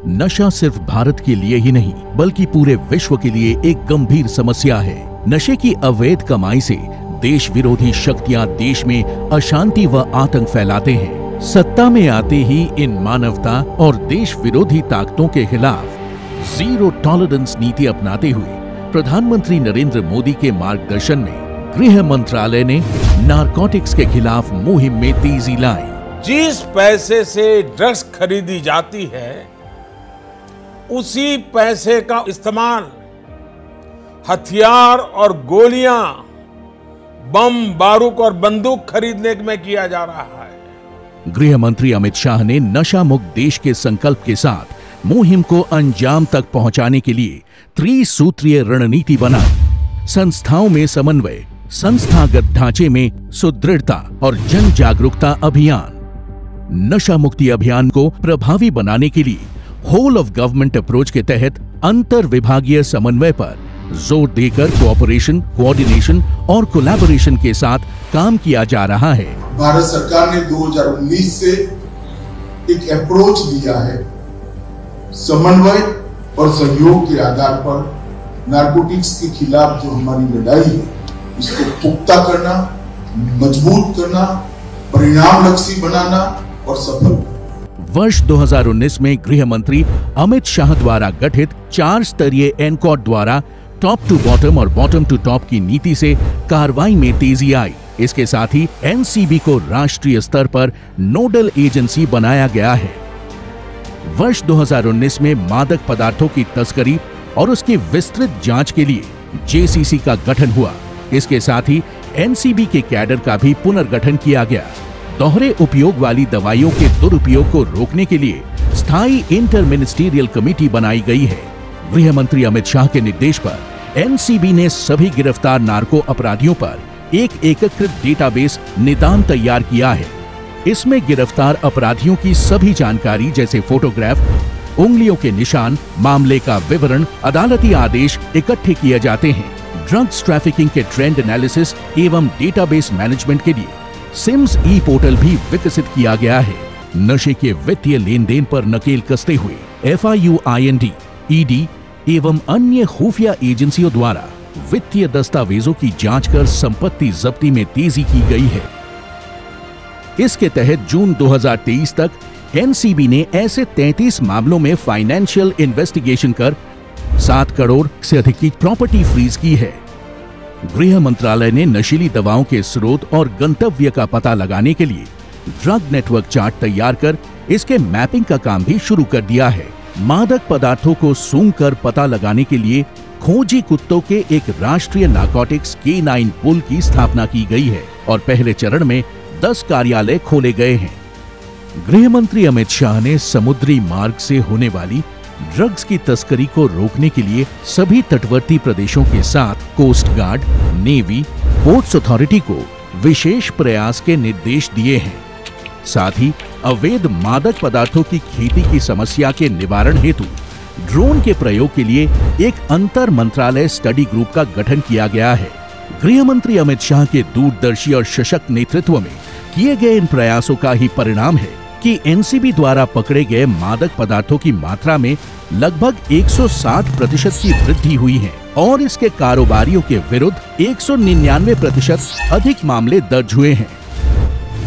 नशा सिर्फ भारत के लिए ही नहीं बल्कि पूरे विश्व के लिए एक गंभीर समस्या है। नशे की अवैध कमाई से देश विरोधी शक्तियां देश में अशांति व आतंक फैलाते हैं। सत्ता में आते ही इन मानवता और देश विरोधी ताकतों के खिलाफ जीरो टॉलरेंस नीति अपनाते हुए प्रधानमंत्री नरेंद्र मोदी के मार्गदर्शन में गृह मंत्रालय ने नारकोटिक्स के खिलाफ मुहिम में तेजी लाई। जिस पैसे से ड्रग्स खरीदी जाती है उसी पैसे का इस्तेमाल हथियार और गोलियां, बम, बारूद और बंदूक खरीदने में किया जा रहा है। गृह मंत्री अमित शाह ने नशा मुक्त देश के संकल्प के साथ मुहिम को अंजाम तक पहुंचाने के लिए त्रिसूत्रीय रणनीति बनाई। संस्थाओं में समन्वय, संस्थागत ढांचे में सुदृढ़ता और जन जागरूकता अभियान। नशा मुक्ति अभियान को प्रभावी बनाने के लिए होल ऑफ गवर्नमेंट अप्रोच के तहत अंतर विभागीय समन्वय पर जोर देकर कोऑपरेशन, कोऑर्डिनेशन और कोलैबोरेशन के साथ काम किया जा रहा है। भारत सरकार ने 2019 से एक अप्रोच लिया है। समन्वय और सहयोग के आधार पर नारकोटिक्स के खिलाफ जो हमारी लड़ाई है इसको पुख्ता करना, मजबूत करना, परिणामलक्षी बनाना और सफल। वर्ष 2019 में गृह मंत्री अमित शाह द्वारा गठित 4 स्तरीय एनकॉड द्वारा टॉप टू बॉटम और बॉटम टू टॉप की नीति से कार्रवाई में तेजी आई। इसके साथ ही एनसीबी को राष्ट्रीय स्तर पर नोडल एजेंसी बनाया गया है। वर्ष 2019 में मादक पदार्थों की तस्करी और उसकी विस्तृत जांच के लिए जेसीसी का गठन हुआ। इसके साथ ही एनसीबी के कैडर का भी पुनर्गठन किया गया। दोहरे उपयोग वाली दवाइयों के दुरुपयोग को रोकने के लिए स्थायी इंटर मिनिस्टीरियल कमेटी बनाई गई है। गृह मंत्री अमित शाह के निर्देश पर एनसीबी ने सभी गिरफ्तार नार्को अपराधियों पर एक एकीकृत डेटाबेस निदान तैयार किया है। इसमें गिरफ्तार अपराधियों की सभी जानकारी जैसे फोटोग्राफ, उंगलियों के निशान, मामले का विवरण, अदालती आदेश इकट्ठे किए जाते हैं। ड्रग्स ट्रैफिकिंग के ट्रेंड एनालिसिस एवं डेटाबेस मैनेजमेंट के लिए सिम्स ई पोर्टल भी विकसित किया गया है। नशे के वित्तीय लेन देन पर नकेल कसते हुए FIUIND, ED एवं अन्य खुफिया एजेंसियों द्वारा वित्तीय दस्तावेजों की जांच कर संपत्ति जब्ती में तेजी की गई है। इसके तहत जून 2023 तक एनसीबी ने ऐसे 33 मामलों में फाइनेंशियल इन्वेस्टिगेशन कर 7 करोड़ से अधिक की प्रॉपर्टी फ्रीज की है। गृह मंत्रालय ने नशीली दवाओं के स्रोत और गंतव्य का पता लगाने के लिए ड्रग नेटवर्क चार्ट तैयार कर इसके मैपिंग का काम भी शुरू कर दिया है। मादक पदार्थों को सूंघ कर पता लगाने के लिए खोजी कुत्तों के एक राष्ट्रीय नारकोटिक्स K9 पुल की स्थापना की गई है और पहले चरण में 10 कार्यालय खोले गए हैं। गृह मंत्री अमित शाह ने समुद्री मार्ग से होने वाली ड्रग्स की तस्करी को रोकने के लिए सभी तटवर्ती प्रदेशों के साथ coast guard, navy, ports authority को विशेष प्रयास के निर्देश दिए हैं। साथ ही अवैध मादक पदार्थों की खेती की समस्या के निवारण हेतु ड्रोन के प्रयोग के लिए एक अंतर मंत्रालय स्टडी ग्रुप का गठन किया गया है। गृह मंत्री अमित शाह के दूरदर्शी और सशक्त नेतृत्व में किए गए इन प्रयासों का ही परिणाम है कि एनसीबी द्वारा पकड़े गए मादक पदार्थों की मात्रा में लगभग 160% की वृद्धि हुई है और इसके कारोबारियों के विरुद्ध 199% अधिक मामले दर्ज हुए हैं।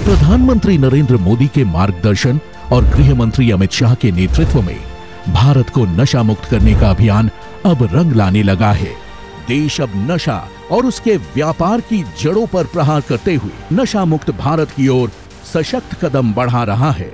प्रधानमंत्री नरेंद्र मोदी के मार्गदर्शन और गृह मंत्री अमित शाह के नेतृत्व में भारत को नशा मुक्त करने का अभियान अब रंग लाने लगा है। देश अब नशा और उसके व्यापार की जड़ों पर प्रहार करते हुए नशा मुक्त भारत की ओर सशक्त कदम बढ़ा रहा है।